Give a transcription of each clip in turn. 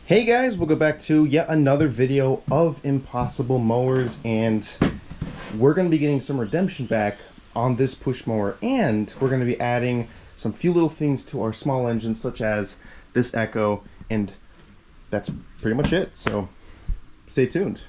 Hey guys, we'll go back to yet another video of impossible mowers, and we're going to be getting some redemption back on this push mower, and we're going to be adding some few little things to our small engine, such as this echo, and that's pretty much it. So stay tuned.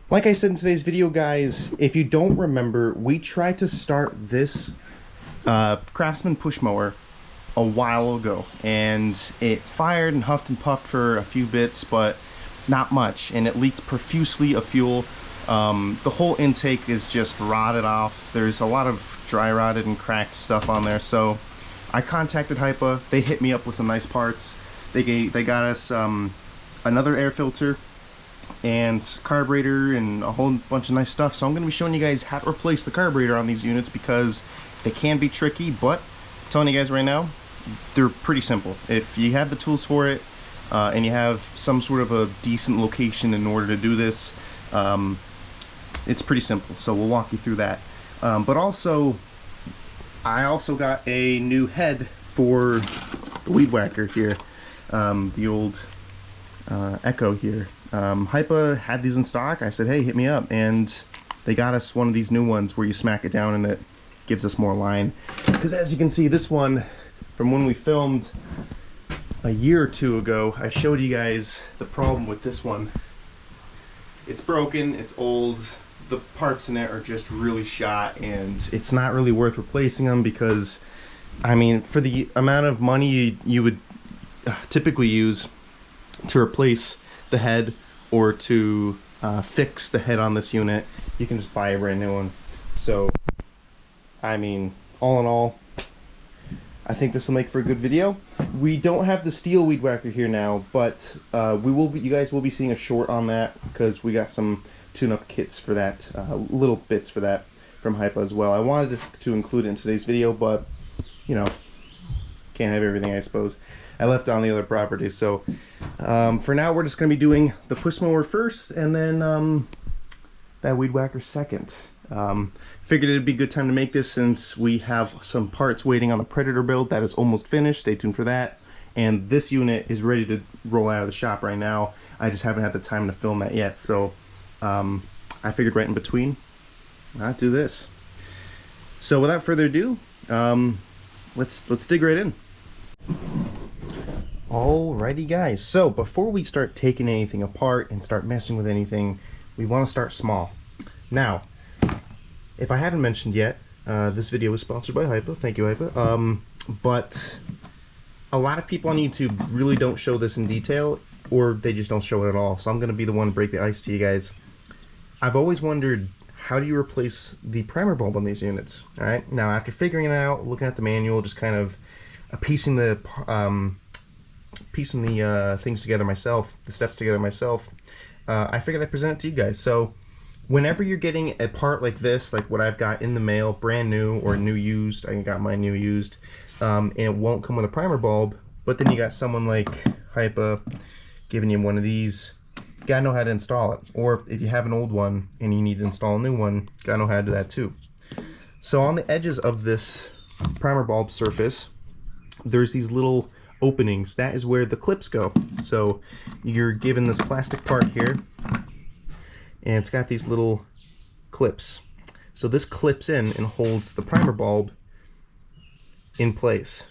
Like I said in today's video, guys, if you don't remember, we tried to start this Craftsman push mower a while ago, and it fired and huffed and puffed for a few bits, but not much, and it leaked profusely of fuel. The whole intake is just rotted off. There's a lot of dry rotted and cracked stuff on there, so I contacted Hypa. They hit me up with some nice parts. They got us another air filter and carburetor and a whole bunch of nice stuff. So I'm going to be showing you guys how to replace the carburetor on these units, because they can be tricky, but I'm telling you guys right now, they're pretty simple. If you have the tools for it, and you have some sort of a decent location in order to do this, it's pretty simple. So we'll walk you through that. But also, I also got a new head for the weed whacker here, the old Echo here. Hypa had these in stock. I said, hey, hit me up, and they got us one of these new ones where you smack it down and it gives us more line. Because as you can see, this one, from when we filmed a year or two ago, I showed you guys the problem with this one. It's broken, it's old, the parts in it are just really shot, and it's not really worth replacing them, because I mean, for the amount of money you would typically use to replace the head or to fix the head on this unit, you can just buy a brand new one. So I mean, all in all, I think this will make for a good video. We don't have the steel weed whacker here now, but you guys will be seeing a short on that, because we got some tune-up kits for that, little bits for that from Hypa as well. I wanted to include it in today's video, but you know, can't have everything, I suppose. I left on the other property, so for now we're just going to be doing the push mower first, and then that weed whacker second. Figured it'd be a good time to make this, since we have some parts waiting on the Predator build that is almost finished. Stay tuned for that. And this unit is ready to roll out of the shop right now. I just haven't had the time to film that yet, so I figured right in between I'd do this. So without further ado, let's dig right in. Alrighty guys, so before we start taking anything apart and start messing with anything, we want to start small. Now, if I haven't mentioned yet, this video is sponsored by Hypa. Thank you, Hypa. But a lot of people on YouTube really don't show this in detail, or they just don't show it at all. So I'm going to be the one to break the ice to you guys. I've always wondered, how do you replace the primer bulb on these units? Alright, now after figuring it out, looking at the manual, just kind of piecing the things together myself, the steps together myself, I figured I'd present it to you guys. So whenever you're getting a part like this, like what I've got in the mail, brand new or new used, I got mine new used, and it won't come with a primer bulb, but then you got someone like Hypa giving you one of these, you gotta know how to install it. Or if you have an old one and you need to install a new one, gotta know how to do that too. So on the edges of this primer bulb surface, there's these little openings. That is where the clips go. So you're given this plastic part here, and it's got these little clips. So this clips in and holds the primer bulb in place.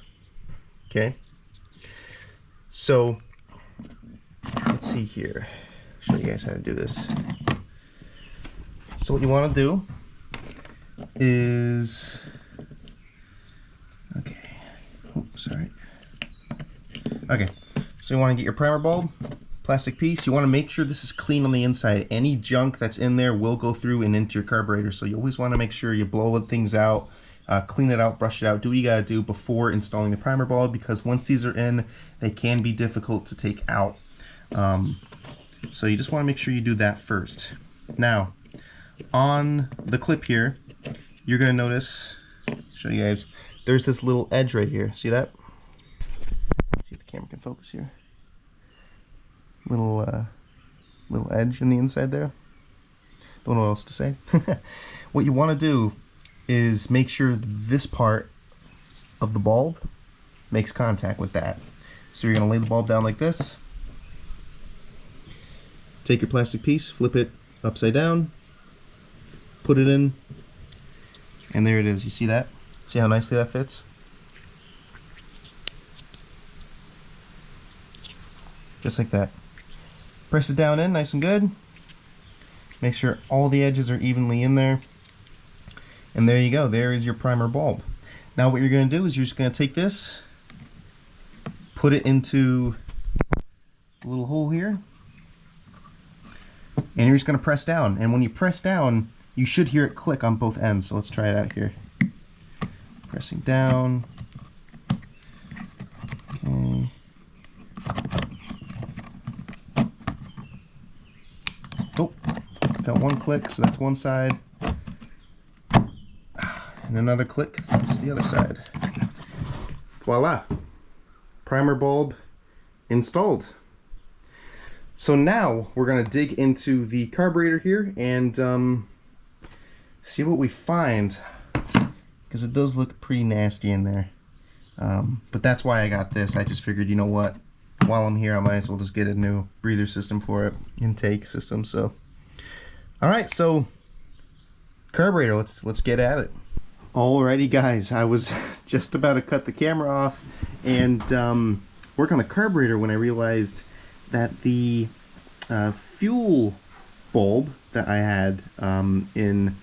Okay, so let's see here, show you guys how to do this. So what you want to do is, okay, oh, sorry. Okay, so you want to get your primer bulb, plastic piece. You want to make sure this is clean on the inside. Any junk that's in there will go through and into your carburetor, so you always want to make sure you blow things out, clean it out, brush it out, do what you gotta do before installing the primer bulb, because once these are in, they can be difficult to take out. So you just want to make sure you do that first. Now, on the clip here, you're gonna notice, show you guys, there's this little edge right here. See that? See if the camera can focus here. Little edge in the inside there. Don't know what else to say. What you want to do is make sure this part of the bulb makes contact with that. So you're going to lay the bulb down like this. Take your plastic piece, flip it upside down, put it in, and there it is. You see that? See how nicely that fits? Just like that. Press it down in nice and good. Make sure all the edges are evenly in there. And there you go. There is your primer bulb. Now what you're going to do is you're just going to take this, put it into a little hole here, and you're just going to press down. And when you press down, you should hear it click on both ends. So let's try it out here. Pressing down. Okay. Oh, got one click, so that's one side. And another click, that's the other side. Voila. Primer bulb installed. So now we're going to dig into the carburetor here and see what we find, because it does look pretty nasty in there. But that's why I got this. I just figured, you know what, while I'm here I might as well just get a new breather system for it, intake system. So alright, so carburetor, let's get at it. Alrighty guys, I was just about to cut the camera off and work on the carburetor when I realized that the fuel bulb that I had in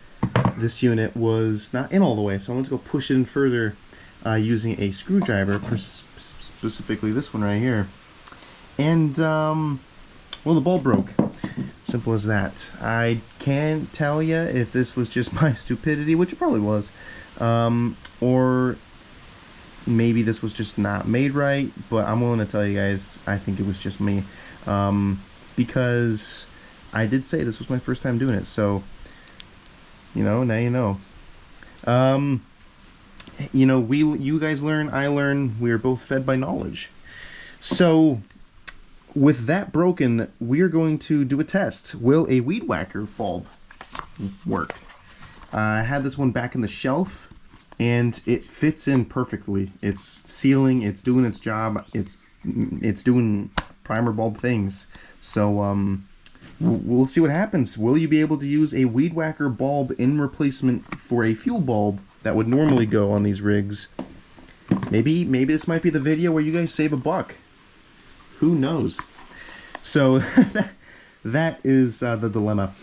this unit was not in all the way, so I went to go push it in further using a screwdriver, specifically this one right here, and well, the bulb broke. Simple as that. I can't tell you if this was just my stupidity, which it probably was, or maybe this was just not made right, but I'm willing to tell you guys I think it was just me, because I did say this was my first time doing it, so you know, now you know. You know, you guys learn, I learn, we are both fed by knowledge. So with that broken, we're going to do a test. Will a weed whacker bulb work? I had this one back in the shelf and it fits in perfectly. It's sealing, it's doing its job, it's doing primer bulb things. So we'll see what happens. Will you be able to use a weed whacker bulb in replacement for a fuel bulb that would normally go on these rigs? Maybe this might be the video where you guys save $1. Who knows? So that is the dilemma.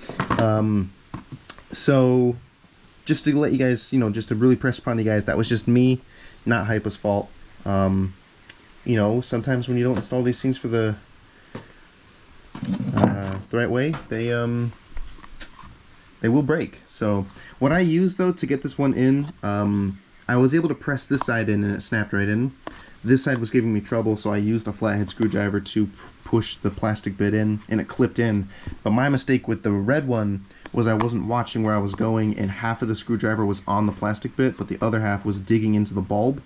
So just to let you guys, you know, just to really press upon you guys, that was just me, not Hypa's fault. You know, sometimes when you don't install these things for the right way, they will break. So what I used though to get this one in, I was able to press this side in and it snapped right in. This side was giving me trouble, so I used a flathead screwdriver to push the plastic bit in, and it clipped in. But my mistake with the red one was I wasn't watching where I was going, and half of the screwdriver was on the plastic bit, but the other half was digging into the bulb.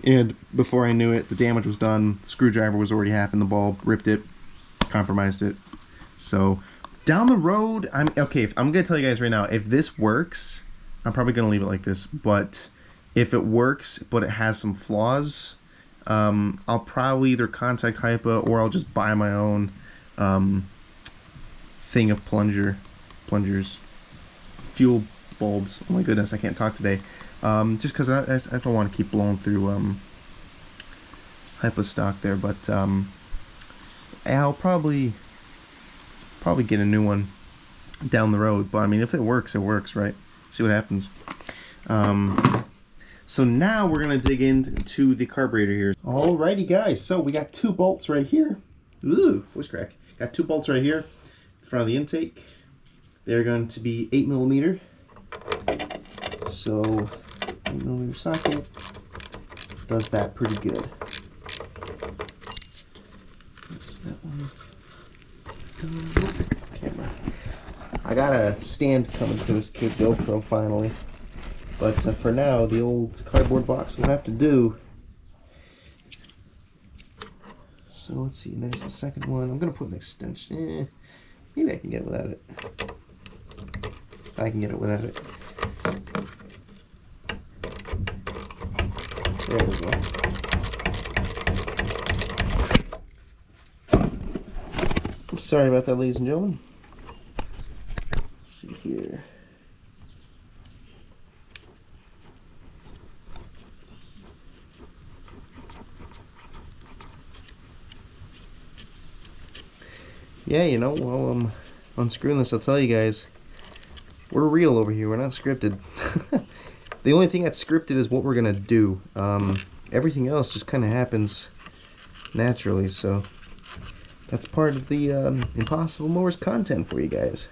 And before I knew it, the damage was done. The screwdriver was already half in the bulb, ripped it, compromised it. So down the road, I'm gonna tell you guys right now, if this works, I'm probably gonna leave it like this. But if it works, but it has some flaws, I'll probably either contact Hypa or I'll just buy my own thing of plungers, fuel bulbs. Oh my goodness, I can't talk today. Just because I don't want to keep blowing through Hypa stock there, but I'll probably get a new one down the road. But I mean, if it works, right? See what happens. So now we're gonna dig into the carburetor here. Alrighty guys, so we got 2 bolts right here. Ooh, voice crack. Got 2 bolts right here in front of the intake. They're going to be 8mm. So 8mm socket does that pretty good. So that one's done. Camera. I got a stand coming for this kid GoPro finally. But for now, the old cardboard box will have to do. So let's see, there's the second one. I'm going to put an extension. Maybe I can get it without it. I can get it without it. There we go. I'm sorry about that, ladies and gentlemen. Let's see here. Yeah, you know, while I'm unscrewing this, I'll tell you guys, we're real over here. We're not scripted. The only thing that's scripted is what we're gonna do. Everything else just kind of happens naturally, so that's part of the Impossible Mowers content for you guys.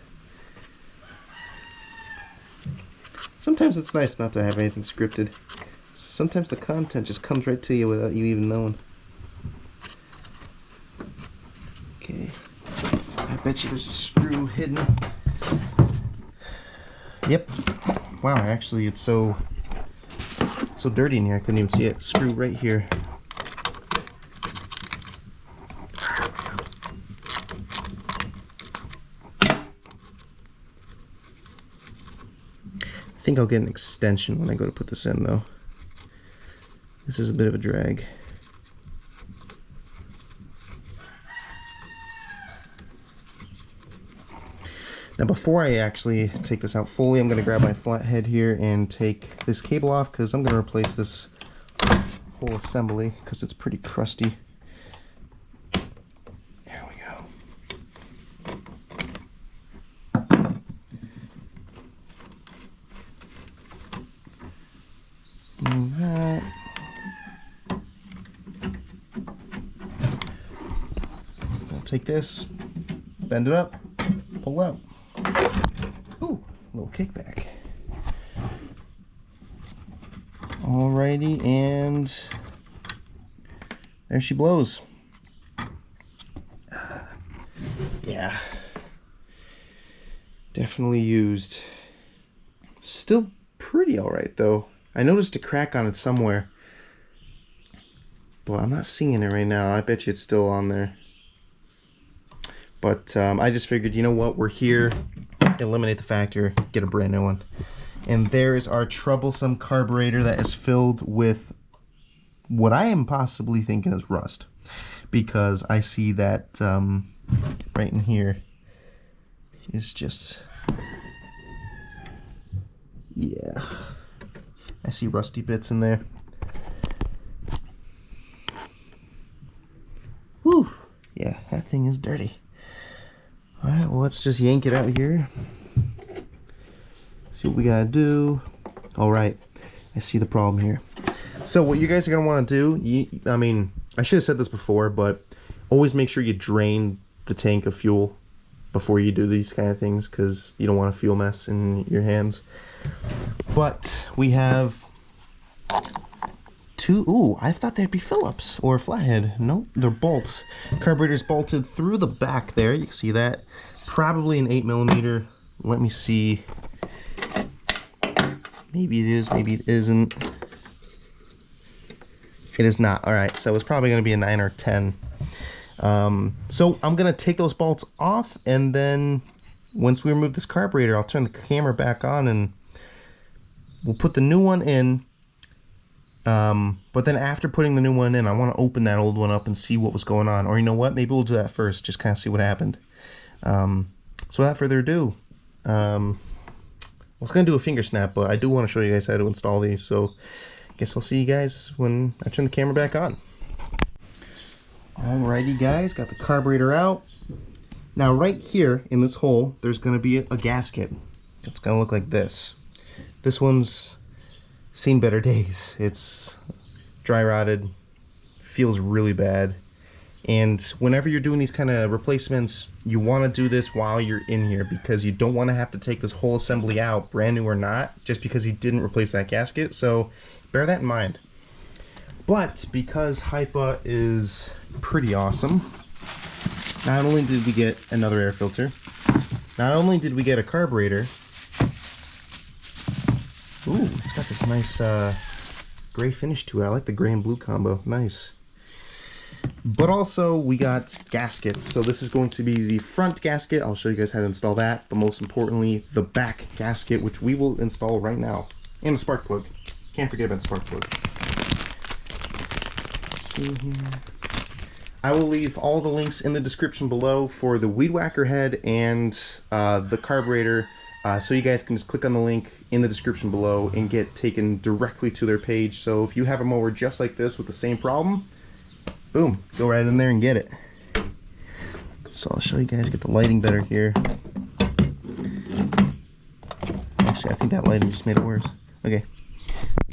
Sometimes it's nice not to have anything scripted. Sometimes the content just comes right to you without you even knowing. Okay. I bet you there's a screw hidden. Yep. Wow, actually it's so dirty in here I couldn't even see it. Screw right here. I think I'll get an extension when I go to put this in though. This is a bit of a drag. Now before I actually take this out fully, I'm going to grab my flathead here and take this cable off because I'm going to replace this whole assembly because it's pretty crusty. There we go. And that. I'll take this, bend it up, pull up. Ooh, a little kickback. Alrighty, and there she blows. Yeah, definitely used. Still pretty alright though. I noticed a crack on it somewhere, but I'm not seeing it right now. I bet you it's still on there. But I just figured, you know what, we're here, eliminate the factor, get a brand new one. And there's our troublesome carburetor that is filled with what I am possibly thinking is rust. Because I see that right in here is just, yeah, I see rusty bits in there. Whew, yeah, that thing is dirty. Alright, well let's just yank it out here. See what we gotta do. Alright, I see the problem here. So what you guys are gonna wanna do, I mean, I should have said this before, but always make sure you drain the tank of fuel before you do these kind of things, because you don't want a fuel mess in your hands. But we have two, ooh, I thought they'd be Phillips or flathead. Nope, they're bolts. Carburetor's bolted through the back there. You can see that. Probably an 8mm. Let me see. Maybe it is, maybe it isn't. It is not. Alright, so it's probably going to be a 9 or 10. So I'm going to take those bolts off, and then once we remove this carburetor, I'll turn the camera back on and we'll put the new one in. But then after putting the new one in, I want to open that old one up and see what was going on. Or you know what? Maybe we'll do that first, just kind of see what happened. So without further ado, I was going to do a finger snap, but I do want to show you guys how to install these. So I guess I'll see you guys when I turn the camera back on. Alrighty guys, got the carburetor out. Now right here in this hole, there's going to be a gasket. It's going to look like this. This one's seen better days. It's dry rotted, feels really bad. And whenever you're doing these kind of replacements, you want to do this while you're in here, because you don't want to have to take this whole assembly out, brand new or not, just because you didn't replace that gasket. So bear that in mind. But because Hypa is pretty awesome, not only did we get another air filter, not only did we get a carburetor, Ooh, it's got this nice gray finish to it. I like the gray and blue combo. Nice. But also, we got gaskets. So this is going to be the front gasket. I'll show you guys how to install that. But most importantly, the back gasket, which we will install right now. And a spark plug. Can't forget about the spark plug. Let's see here. I will leave all the links in the description below for the weed whacker head and the carburetor. So you guys can just click on the link in the description below and get taken directly to their page. So if you have a mower just like this with the same problem, boom, go right in there and get it. So I'll show you guys, get the lighting better here. Actually, I think that lighting just made it worse. Okay,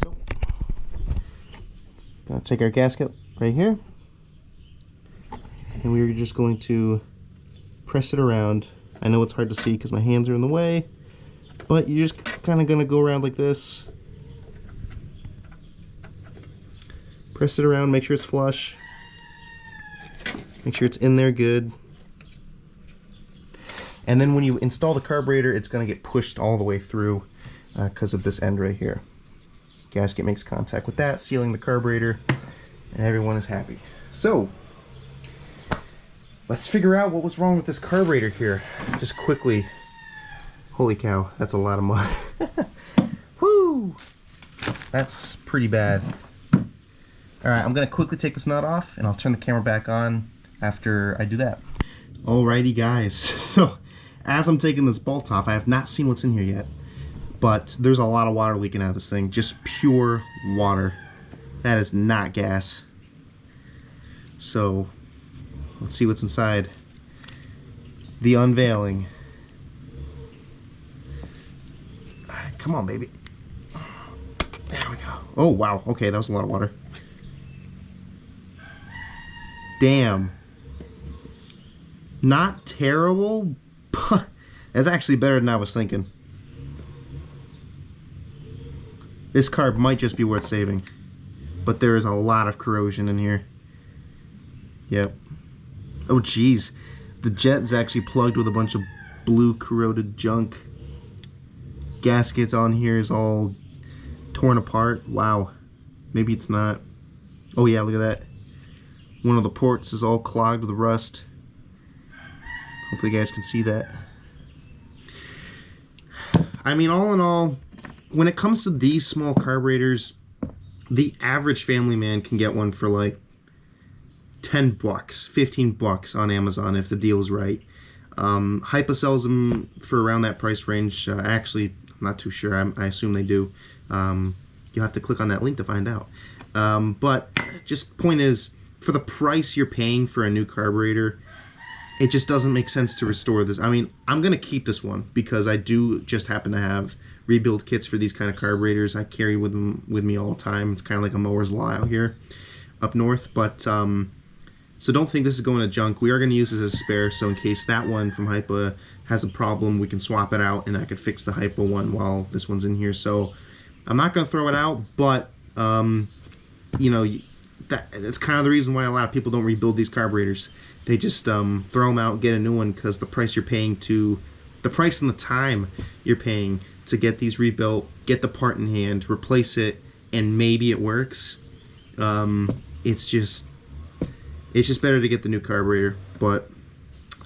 so gonna take our gasket right here, and we're just going to press it around. I know it's hard to see because my hands are in the way, but you're just kind of gonna go around like this. Press it around, make sure it's flush. Make sure it's in there good. And then when you install the carburetor, it's going to get pushed all the way through because of this end right here. Gasket makes contact with that, sealing the carburetor, and everyone is happy. So, let's figure out what was wrong with this carburetor here. Just quickly. Holy cow, that's a lot of mud. Woo! That's pretty bad. Alright, I'm going to quickly take this nut off, and I'll turn the camera back on after I do that. Alrighty guys, so as I'm taking this bolt off, I have not seen what's in here yet, but there's a lot of water leaking out of this thing. Just pure water. That is not gas. So, let's see what's inside. The unveiling. Alright, come on baby. There we go. Oh wow, okay, that was a lot of water. Damn. Not terrible, but that's actually better than I was thinking. This carb might just be worth saving, but there is a lot of corrosion in here. Yep. Oh geez, the jet's actually plugged with a bunch of blue corroded junk. Gasket on here is all torn apart. Wow. Maybe it's not. Oh yeah, look at that. One of the ports is all clogged with rust. Hopefully you guys can see that. I mean, all in all, when it comes to these small carburetors, the average family man can get one for like 10 bucks, 15 bucks on Amazon if the deal's right. Hypa sells them for around that price range. Actually, I'm not too sure. I assume they do. You'll have to click on that link to find out. But just point is, for the price you're paying for a new carburetor, it just doesn't make sense to restore this. I mean, I'm going to keep this one because I do just happen to have rebuild kits for these kind of carburetors. I carry with me all the time. It's kind of like a mower's law out here up north. But so don't think this is going to junk. We are going to use this as a spare, so in case that one from Hypa has a problem, we can swap it out and I could fix the Hypa one while this one's in here. So I'm not going to throw it out, but you know, that's kind of the reason why a lot of people don't rebuild these carburetors. They just throw them out, get a new one, because the price you're paying the price and the time you're paying to get these rebuilt, get the part in hand, replace it, and maybe it works. It's just better to get the new carburetor. But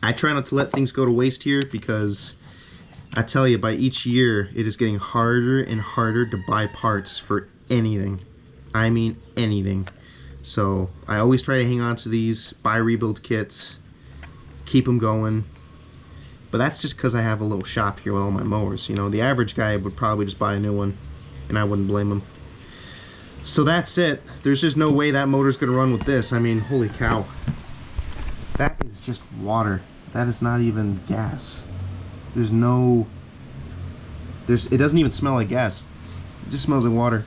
I try not to let things go to waste here, because I tell you, by each year it is getting harder and harder to buy parts for anything. I mean anything. So I always try to hang on to these, buy rebuild kits, keep them going. But that's just because I have a little shop here with all my mowers. You know, the average guy would probably just buy a new one, and I wouldn't blame him. So that's it. There's just no way that motor's gonna run with this. I mean, holy cow. That is just water. That is not even gas. It doesn't even smell like gas. It just smells like water.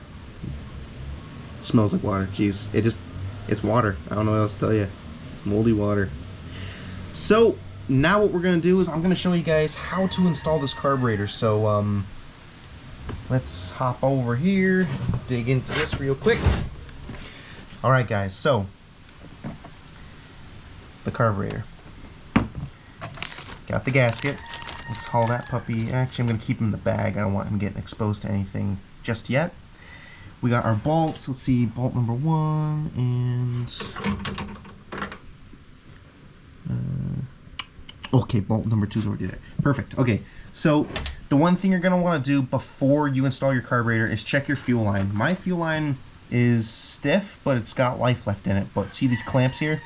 It smells like water. Jeez, it's water. I don't know what else to tell you. Moldy water. So now what we're gonna do is I'm gonna show you guys how to install this carburetor. So let's hop over here, dig into this real quick. All right, guys. So the carburetor. Got the gasket. let's haul that puppy. Actually, I'm going to keep him in the bag. I don't want him getting exposed to anything just yet. We got our bolts. Let's see, bolt number 1 and... okay, bolt number 2 is already there. Perfect. Okay, so the one thing you're going to want to do before you install your carburetor is check your fuel line. My fuel line is stiff, but it's got life left in it. But see these clamps here?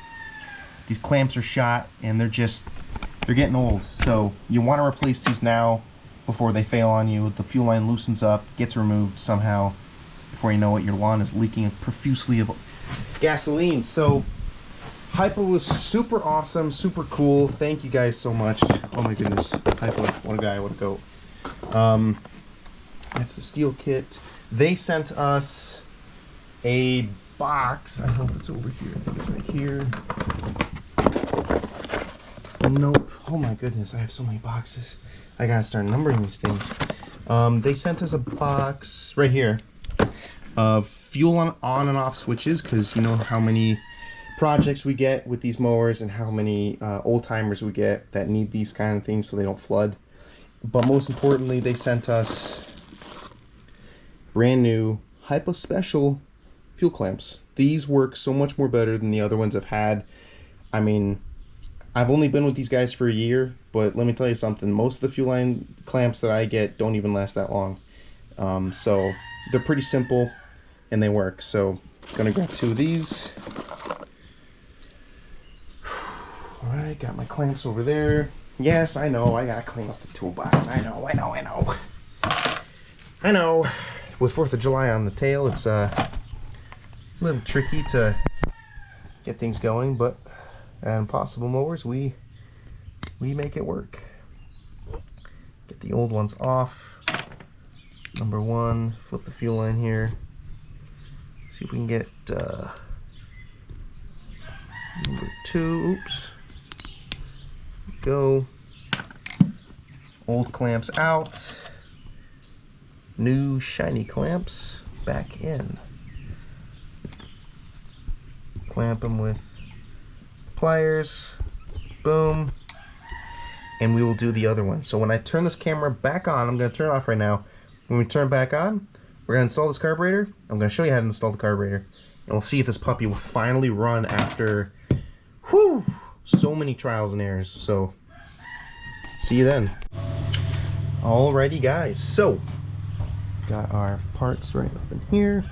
These clamps are shot, and they're getting old. So you want to replace these now before they fail on you. The fuel line loosens up, gets removed somehow. Before you know it, your lawn is leaking profusely of gasoline. So Hypo was super awesome, super cool. Thank you guys so much. Oh my goodness, Hypo, what a guy, what a goat. That's the steel kit. They sent us a box. I hope it's over here. I think it's right here. Nope. Oh my goodness, I have so many boxes. I gotta start numbering these things. They sent us a box right here of fuel on and off switches, because you know how many projects we get with these mowers and how many old timers we get that need these kind of things so they don't flood. But most importantly, they sent us brand new Hypo Special fuel clamps. These work so much more better than the other ones I've had. I mean, I've only been with these guys for a year, but let me tell you something, most of the fuel line clamps that I get don't even last that long. So they're pretty simple and they work. So I'm gonna grab 2 of these. All right, got my clamps over there. Yes, I know, I gotta clean up the toolbox. I know. With 4th of July on the tail, it's a little tricky to get things going, but at Impossible Mowers, we make it work. Get the old ones off. Number 1, flip the fuel line here. See if we can get number 2. Oops. Go. Old clamps out. New shiny clamps back in. Clamp them with pliers. Boom. And we will do the other one. So when I turn this camera back on, I'm going to turn it off right now. When we turn back on, we're going to install this carburetor. I'm going to show you how to install the carburetor. And we'll see if this puppy will finally run after so many trials and errors. So see you then. Alrighty guys, so got our parts right up in here.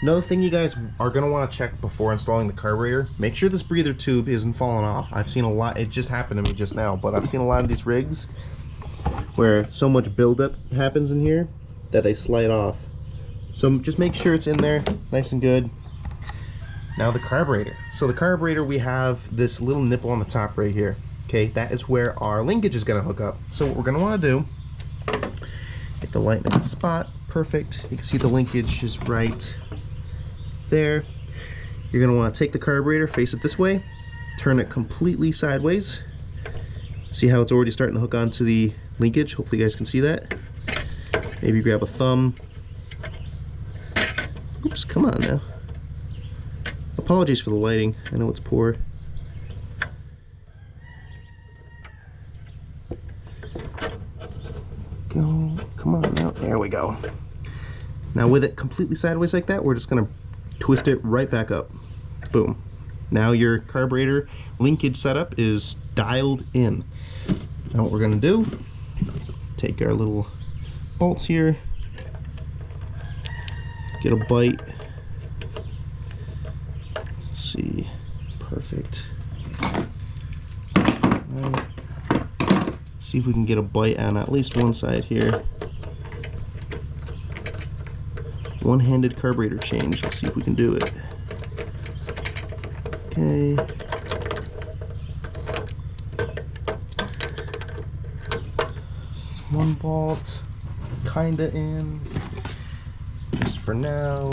Another thing you guys are going to want to check before installing the carburetor, make sure this breather tube isn't falling off. I've seen a lot, it just happened to me just now, but I've seen a lot of these rigs where so much buildup happens in here that they slide off. So just make sure it's in there nice and good. Now the carburetor. So the carburetor, we have this little nipple on the top right here. Okay, that is where our linkage is going to hook up. So what we're going to want to do, get the light in a spot, perfect. You can see the linkage is right there. You're going to want to take the carburetor, face it this way, turn it completely sideways. See how it's already starting to hook onto the linkage? Hopefully you guys can see that. Maybe grab a thumb. Oops, come on now. Apologies for the lighting, I know it's poor. Go, come on now, there we go. Now with it completely sideways like that, we're just gonna twist it right back up. Boom. Now your carburetor linkage setup is dialed in. Now what we're gonna do, take our little bolts here, get a bite. Let's see, perfect. See if we can get a bite on at least one side here. One-handed carburetor change. Let's see if we can do it. Okay. One bolt, kinda in. Just for now.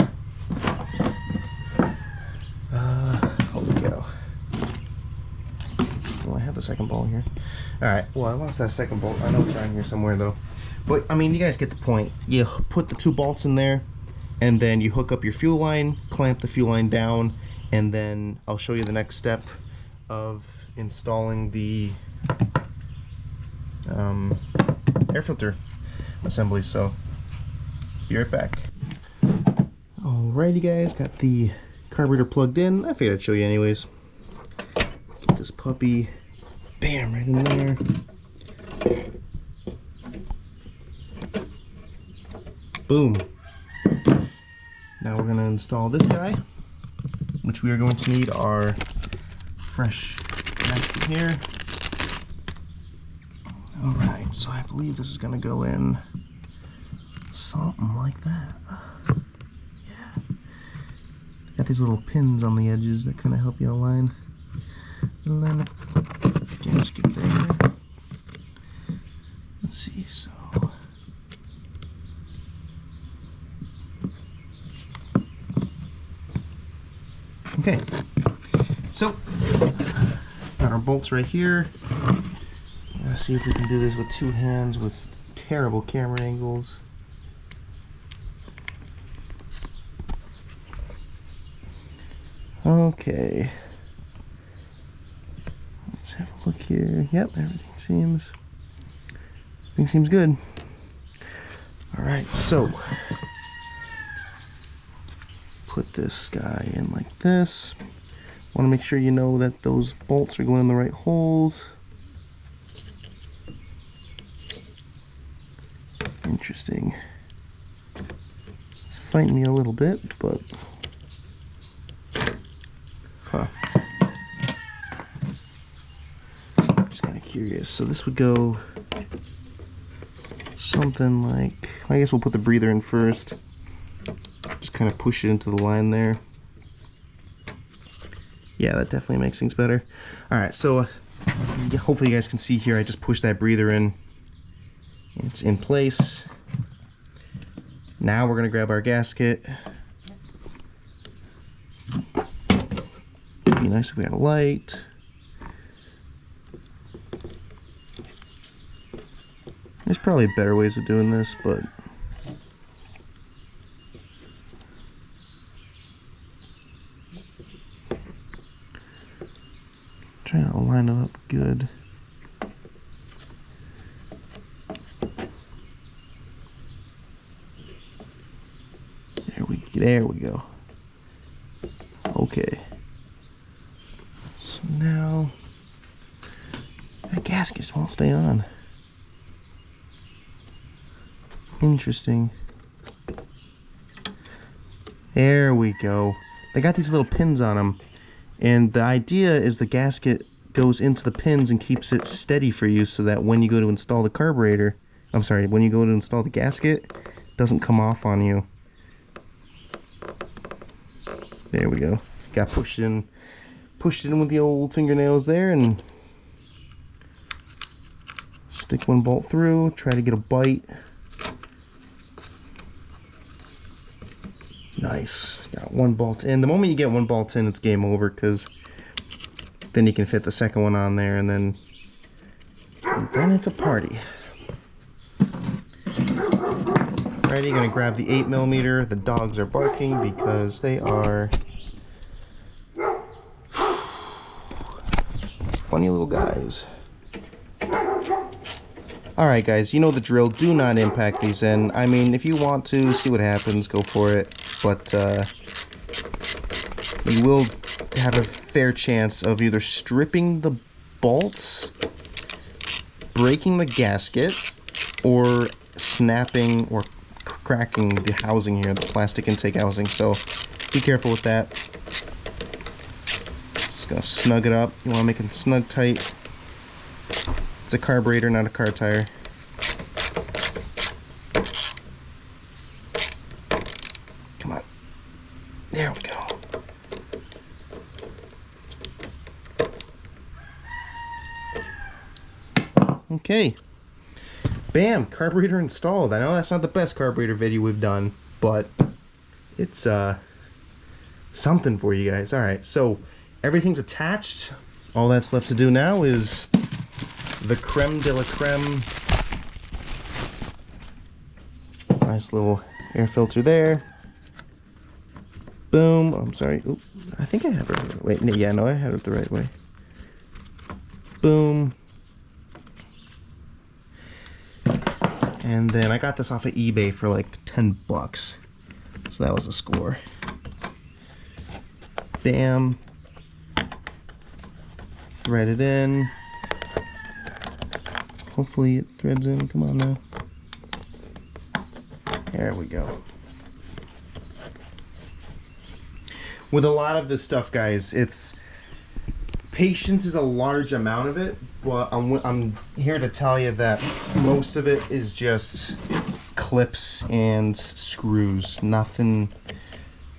There we go. Oh, I have the second bolt here. Alright, well I lost that second bolt. I know it's around here somewhere though. But I mean, you guys get the point. You put the 2 bolts in there, and then you hook up your fuel line, clamp the fuel line down, and then I'll show you the next step of installing the air filter assembly. So be right back. Alrighty guys, got the carburetor plugged in. I figured I'd show you anyways. Get this puppy, bam, right in there. Boom. Now we're going to install this guy, which we are going to need our fresh gasket here. Alright, so I believe this is going to go in something like that. Yeah. Got these little pins on the edges that kind of help you align the gasket there. Let's see, so... Okay, so got our bolts right here. Let's see if we can do this with two hands with terrible camera angles. Okay, let's have a look here. Yep, everything seems good. All right, so put this guy in like this. Want to make sure you know that those bolts are going in the right holes. Interesting. It's fighting me a little bit, but just kind of curious. So this would go something like, I guess we'll put the breather in first. Just kind of push it into the line there. Yeah, that definitely makes things better. Alright, so hopefully you guys can see here, I just pushed that breather in. It's in place. Now we're going to grab our gasket. It'd be nice if we had a light. There's probably better ways of doing this, but trying to line it up good. There we go. Okay. So now that gasket just won't stay on. Interesting. There we go. They got these little pins on them, and the idea is the gasket goes into the pins and keeps it steady for you, so that when you go to install the carburetor, when you go to install the gasket, it doesn't come off on you. There we go. Got pushed in with the old fingernails there, and stick one bolt through, try to get a bite. Nice. Got one bolt in. The moment you get one bolt in, it's game over, because then you can fit the second one on there, and then it's a party. Alrighty, gonna grab the 8mm. The dogs are barking because they are funny little guys. Alright guys, you know the drill. Do not impact these in. I mean, if you want to see what happens, go for it. But you will have a fair chance of either stripping the bolts, breaking the gasket, or snapping or cracking the housing here, the plastic intake housing. So be careful with that. Just gonna snug it up. You want to make it snug tight. It's a carburetor, not a car tire. Come on. There we go. Okay. Bam, carburetor installed. I know that's not the best carburetor video we've done, but it's something for you guys. Alright, so everything's attached. All that's left to do now is the creme de la creme. Nice little air filter there. Boom. I'm sorry. Oop, I think I have it. Wait, yeah, no, I had it the right way. Boom. And then I got this off of eBay for like 10 bucks. So that was a score. Bam. Thread it in. Hopefully it threads in. Come on now. There we go. With a lot of this stuff, guys, patience is a large amount of it, but I'm here to tell you that most of it is just clips and screws. Nothing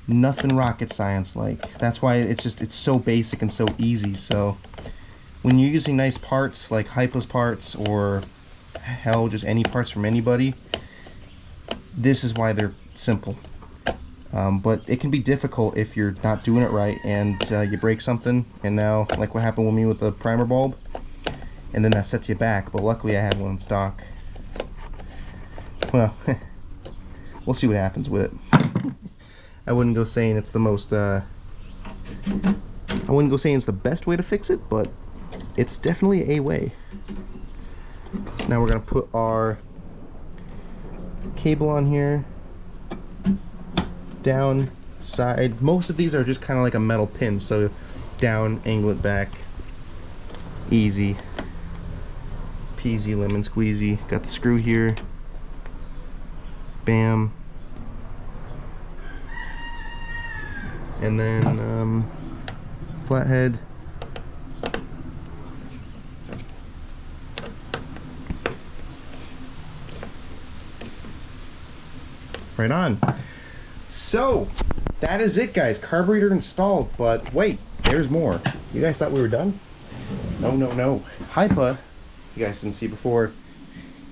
rocket science like. That's why it's so basic and so easy. So when you're using nice parts like Hypo's parts, or hell, just any parts from anybody, this is why they're simple. But it can be difficult if you're not doing it right and you break something, and now, like what happened with me with the primer bulb, and then that sets you back. But luckily I had one in stock. Well, we'll see what happens with it. I wouldn't go saying it's the most I wouldn't go saying it's the best way to fix it, but it's definitely a way. So now we're gonna put our cable on here. Down, side. Most of these are just kind of like a metal pin, so down, angle it back. Easy peasy lemon squeezy. Got the screw here. Bam. And then flathead. Right on. So that is it, guys. Carburetor installed, but wait, there's more. You guys thought we were done? No. Hypa, you guys didn't see before,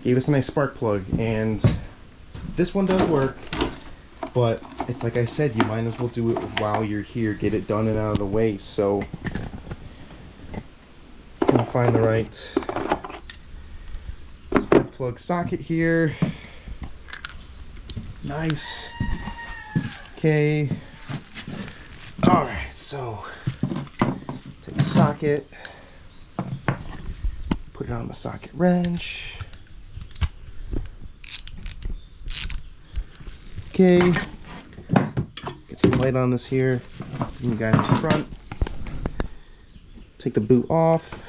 gave us a nice spark plug, and this one does work, but it's like I said, you might as well do it while you're here, get it done and out of the way. So I'm gonna find the right spark plug socket here. Nice. Okay. Alright, so take the socket, put it on the socket wrench. Okay. Get some light on this here. You guys in the front. Take the boot off.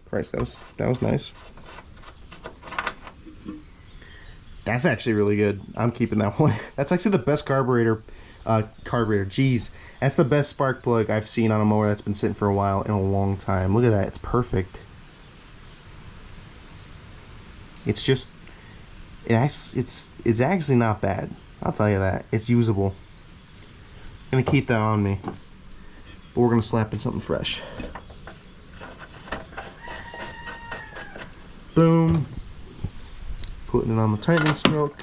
Christ, that was nice. That's actually really good. I'm keeping that one. That's actually the best carburetor. Jeez, that's the best spark plug I've seen on a mower that's been sitting for a while in a long time. Look at that, it's perfect. It's just, it's actually not bad. I'll tell you that. It's usable. I'm gonna keep that on me, but we're gonna slap in something fresh. Boom. Putting it on the tightening stroke.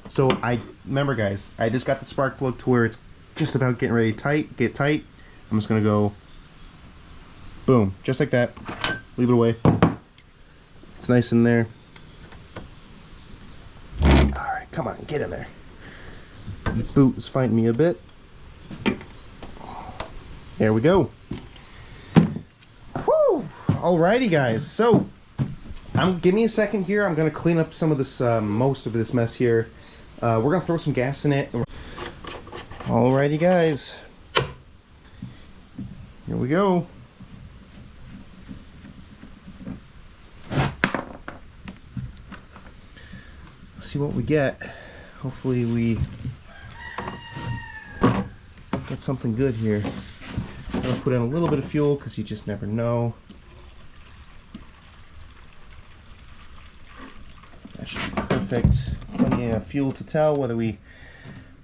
So remember, guys, I just got the spark plug to where it's just about getting ready to get tight. I'm just gonna go boom, just like that. Leave it away. It's nice in there. Alright, come on, get in there. The boot is fighting me a bit. There we go. Whew! Alrighty, guys, so give me a second here. I'm gonna clean up some of this, most of this mess here. We're gonna throw some gas in it. Alrighty, guys. Here we go. Let's see what we get. Hopefully we get something good here. I'm gonna put in a little bit of fuel because you just never know. That should be perfect. Plenty of fuel to tell whether we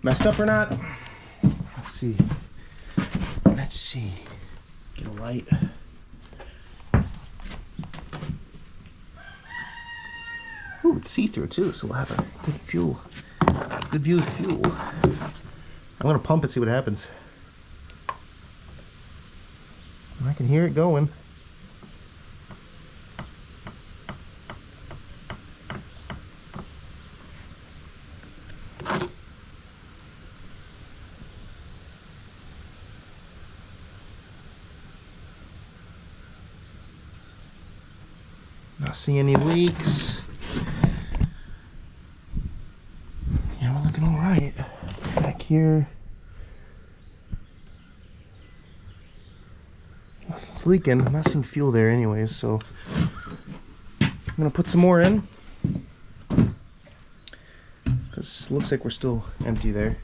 messed up or not. Let's see. Let's see. Get a light. Ooh, it's see-through too, so we'll have a good fuel. Good view of fuel. I'm gonna pump it, see what happens. I can hear it going. Not seeing any leaks. Yeah, we're looking all right. Back here. Nothing's leaking. I'm not seeing fuel there anyways, so I'm gonna put some more in. Because it looks like we're still empty there.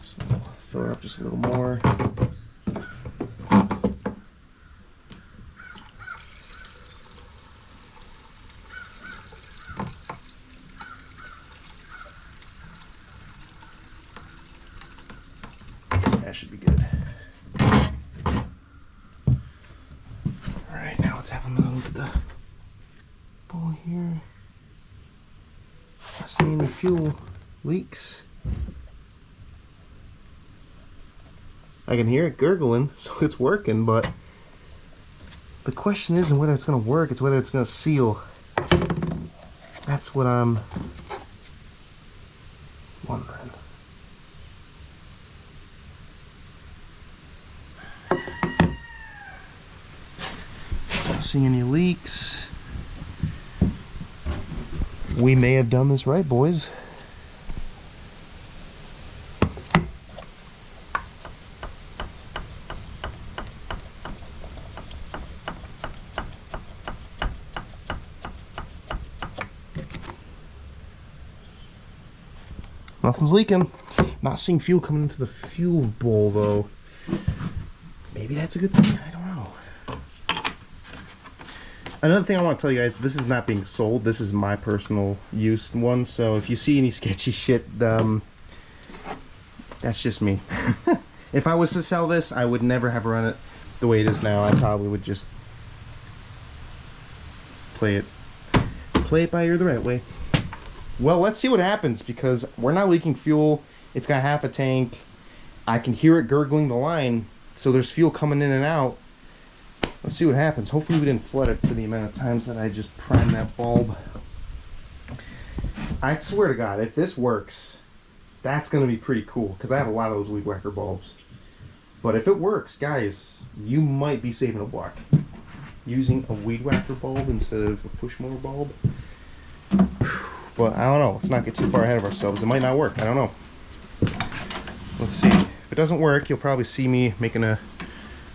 So I'll fill her up just a little more. That should be good. Alright, now let's have another look at the bowl here. Not seeing any fuel leaks. I can hear it gurgling, so it's working, but the question isn't whether it's going to work, it's whether it's going to seal. That's what I'm wondering. Not seeing any leaks. We may have done this right, boys. Nothing's leaking. Not seeing fuel coming into the fuel bowl though. Maybe that's a good thing. I don't know. Another thing I want to tell you guys, this is not being sold. This is my personal use one. So if you see any sketchy shit, that's just me. If I was to sell this, I would never have run it the way it is now. I probably would just play it by ear the right way. Well, let's see what happens, because we're not leaking fuel. It's got half a tank. I can hear it gurgling the line, so there's fuel coming in and out. Let's see what happens. Hopefully we didn't flood it for the amount of times that I just primed that bulb. I swear to God, if this works, that's going to be pretty cool, because I have a lot of those weed whacker bulbs. But if it works, guys, you might be saving a buck using a weed whacker bulb instead of a push mower bulb. But I don't know. Let's not get too far ahead of ourselves. It might not work. I don't know. Let's see. If it doesn't work, you'll probably see me making a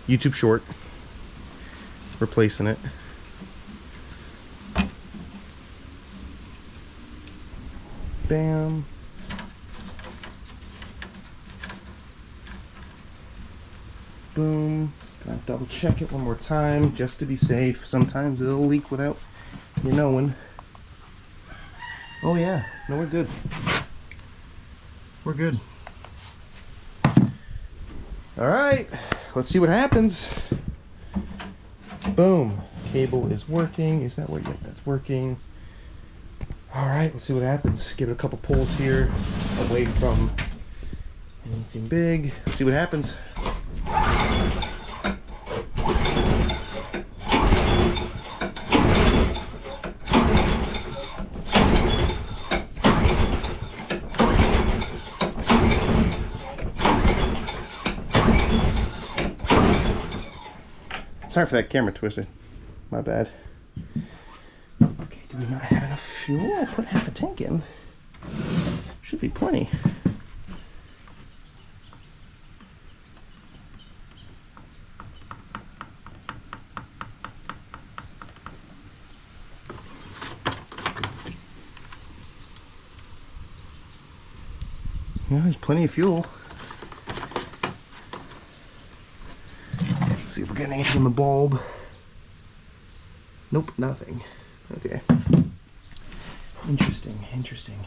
YouTube short replacing it. Bam. Boom. Gotta double check it one more time just to be safe. Sometimes it'll leak without you knowing. Oh yeah, no, we're good. We're good. All right, let's see what happens. Boom, cable is working. Is that what? Yep, that's working. All right, let's see what happens. Give it a couple pulls here, away from anything big. See what happens. Sorry for that camera twisted. My bad. Okay, do we not have enough fuel? I'll put half a tank in. Should be plenty. Yeah, there's plenty of fuel. See if we're getting anything in the bulb. Nope, nothing. Okay. Interesting, interesting.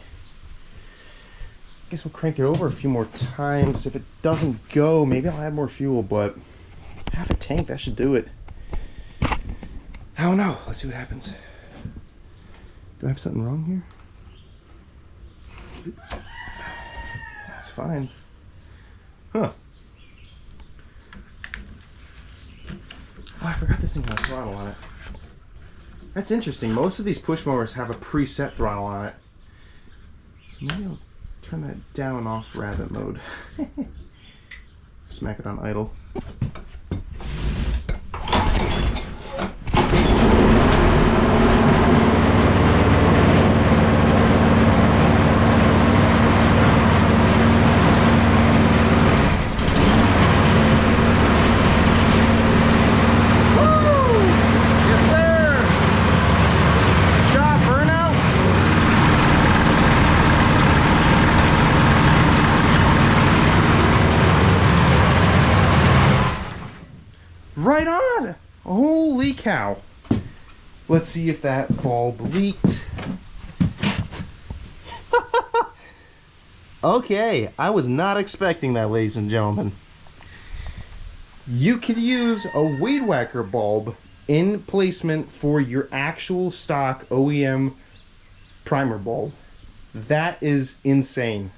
Guess we'll crank it over a few more times. If it doesn't go, maybe I'll add more fuel, but half a tank, that should do it. I don't know. Let's see what happens. Do I have something wrong here? That's fine. Huh. Oh, I forgot this thing had a throttle on it. That's interesting. Most of these push mowers have a preset throttle on it. So maybe I'll turn that down off rabbit mode. Smack it on idle. Right on! Holy cow. Let's see if that bulb leaked. Okay, I was not expecting that, ladies and gentlemen. You could use a weed whacker bulb in placement for your actual stock OEM primer bulb. That is insane.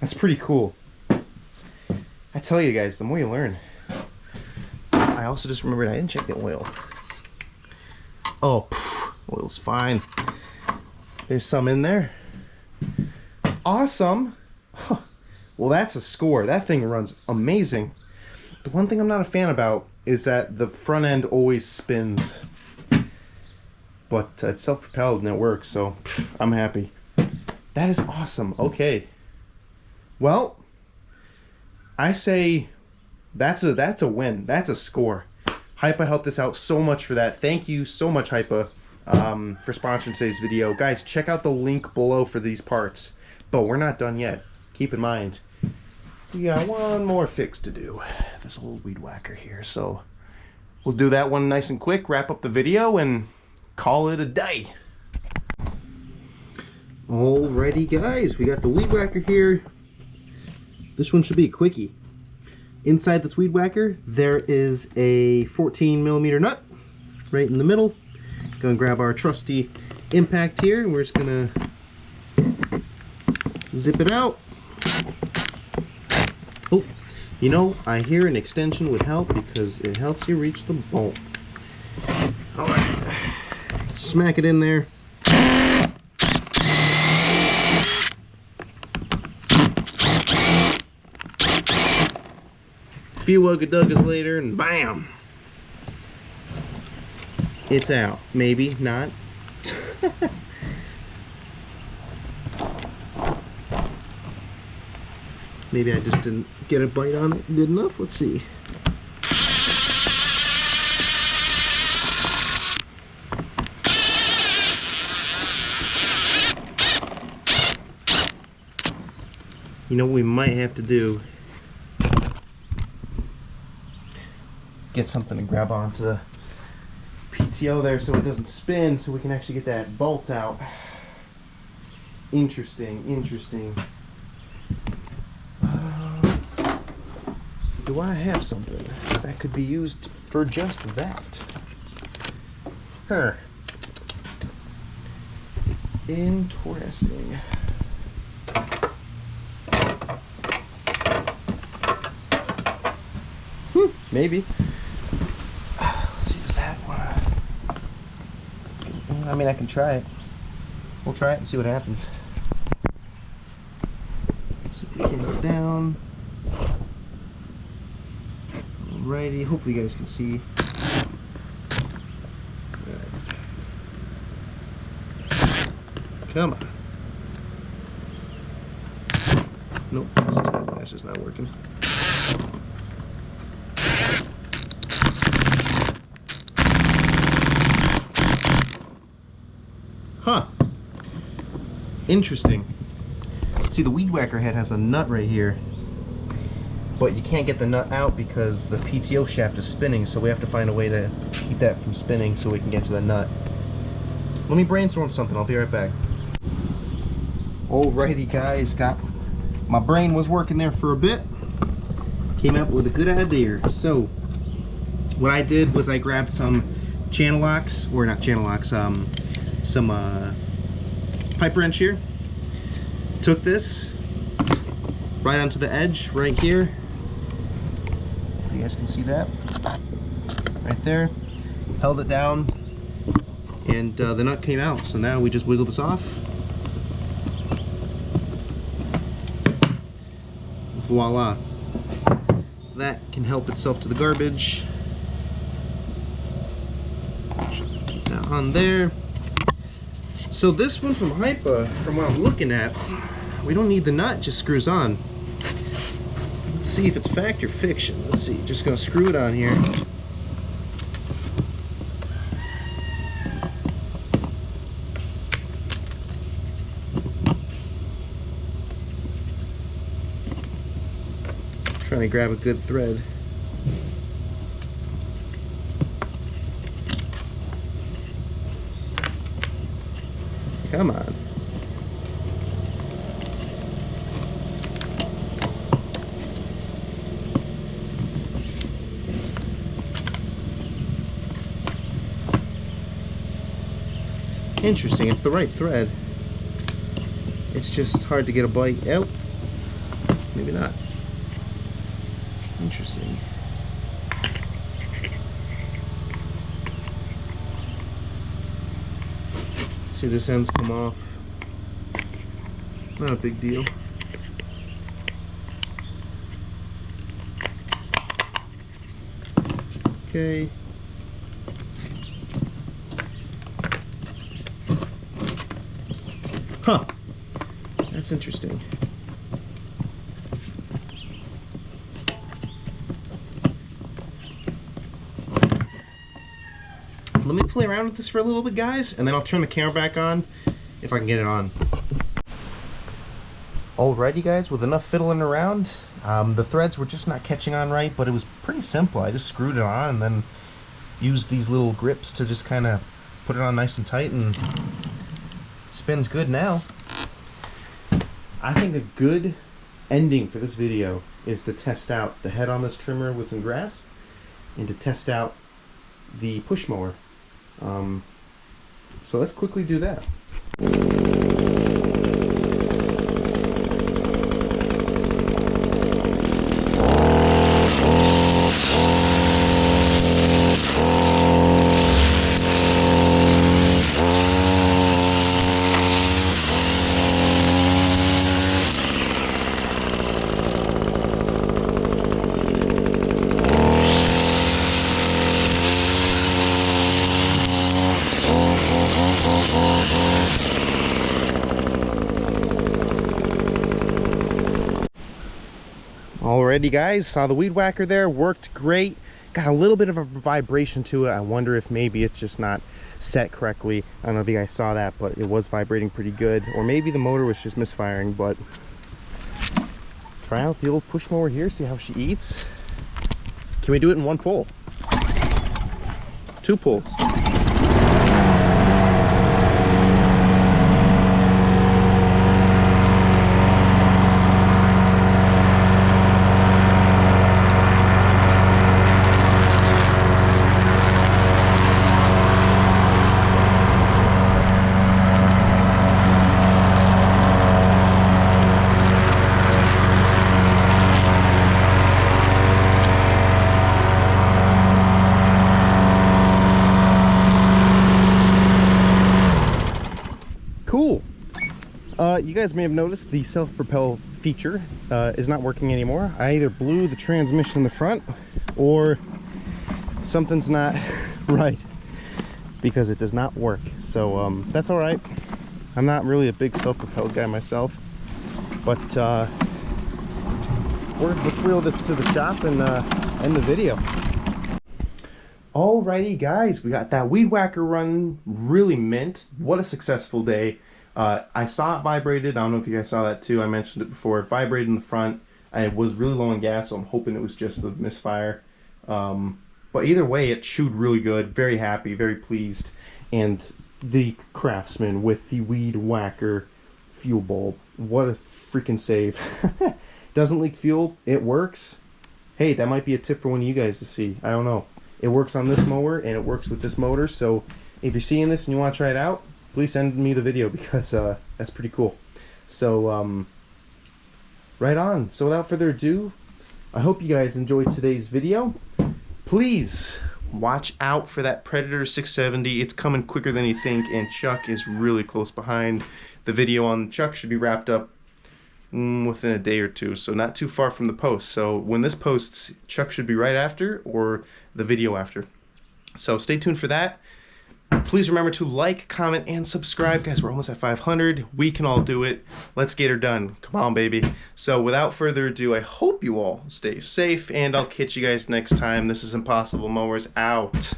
That's pretty cool. I tell you guys, the more you learn. I also just remembered I didn't check the oil. Oh, oil's fine. There's some in there. Awesome. Huh. Well, that's a score. That thing runs amazing. The one thing I'm not a fan about is that the front end always spins. But it's self-propelled and it works, so I'm happy. That is awesome. Okay. Well, I say that's a win. That's a score. Hypa helped us out so much for that. Thank you so much, Hypa, for sponsoring today's video. Guys, check out the link below for these parts. But we're not done yet. Keep in mind, we got one more fix to do. This little weed whacker here. So we'll do that one nice and quick, wrap up the video, and call it a day. Alrighty, guys, we got the weed whacker here. This one should be a quickie. Inside this weed whacker, there is a 14mm nut right in the middle. Gonna grab our trusty impact here, and we're just gonna zip it out. Oh, you know, I hear an extension would help because it helps you reach the bolt. Alright, smack it in there. A few ugga-duggas later, and bam! It's out. Maybe not. Maybe I just didn't get a bite on it good enough. Let's see. You know what we might have to do? Get something to grab onto the PTO there so it doesn't spin, so we can actually get that bolt out. Interesting, interesting. Do I have something that could be used for just that? Huh. Interesting. Maybe. Let's see, does that one? I mean, I can try it. We'll try it and see what happens. So we can go down. Alrighty, hopefully you guys can see. Come on. Nope, that's just not working. Huh. Interesting. See, the weed whacker head has a nut right here, but you can't get the nut out because the PTO shaft is spinning, so we have to find a way to keep that from spinning so we can get to the nut. Let me brainstorm something. I'll be right back. Alrighty, guys, my brain was working there for a bit. Came up with a good idea. So what I did was I grabbed some channel locks, or not channel locks, some pipe wrench here. Took this right onto the edge right here. If you guys can see that, right there. Held it down, and the nut came out. So now we just wiggle this off. Voila. That can help itself to the garbage. Put that on there. So this one from Hypa, from what I'm looking at, we don't need the nut, just screws on. Let's see if it's fact or fiction. Let's see, just gonna screw it on here. Trying to grab a good thread. Come on. Interesting, it's the right thread. It's just hard to get a bite out. Maybe not. Interesting. See, this end's come off. Not a big deal. Okay. Huh. That's interesting. Let me play around with this for a little bit, guys, and then I'll turn the camera back on if I can get it on. Alrighty, guys, with enough fiddling around, the threads were just not catching on right, but it was pretty simple. I just screwed it on and then used these little grips to just kind of put it on nice and tight, and it spins good now. I think a good ending for this video is to test out the head on this trimmer with some grass and to test out the push mower. So let's quickly do that. Alrighty, guys, saw the weed whacker there, worked great. Got a little bit of a vibration to it. I wonder if maybe it's just not set correctly. I don't know if you guys saw that, but it was vibrating pretty good. Or maybe the motor was just misfiring, but try out the old push mower here, see how she eats. Can we do it in one pull? 2 pulls. Cool. You guys may have noticed the self-propel feature is not working anymore. I either blew the transmission in the front or something's not right, because it does not work. So that's all right. I'm not really a big self-propelled guy myself, but let's reel this to the shop and end the video. Alrighty, guys, we got that weed whacker run really mint. What a successful day. I saw it vibrated. I don't know if you guys saw that too. I mentioned it before. It vibrated in the front. I was really low on gas, so I'm hoping it was just the misfire. But either way, it chewed really good. Very happy, very pleased. And the Craftsman with the weed whacker fuel bulb. What a freaking save. Doesn't leak fuel. It works. Hey, that might be a tip for one of you guys to see. I don't know. It works on this mower and it works with this motor. So if you're seeing this and you want to try it out, please send me the video, because that's pretty cool. So right on. So without further ado, I hope you guys enjoyed today's video. Please watch out for that Predator 670. It's coming quicker than you think, and Chuck is really close behind. The video on Chuck should be wrapped up within a day or two, so not too far from the post. So when this posts, Chuck should be right after, or the video after. So stay tuned for that. Please remember to like, comment, and subscribe. Guys, we're almost at 500. We can all do it. Let's get her done. Come on, baby. So without further ado, I hope you all stay safe, and I'll catch you guys next time. This is Impossible Mowers out.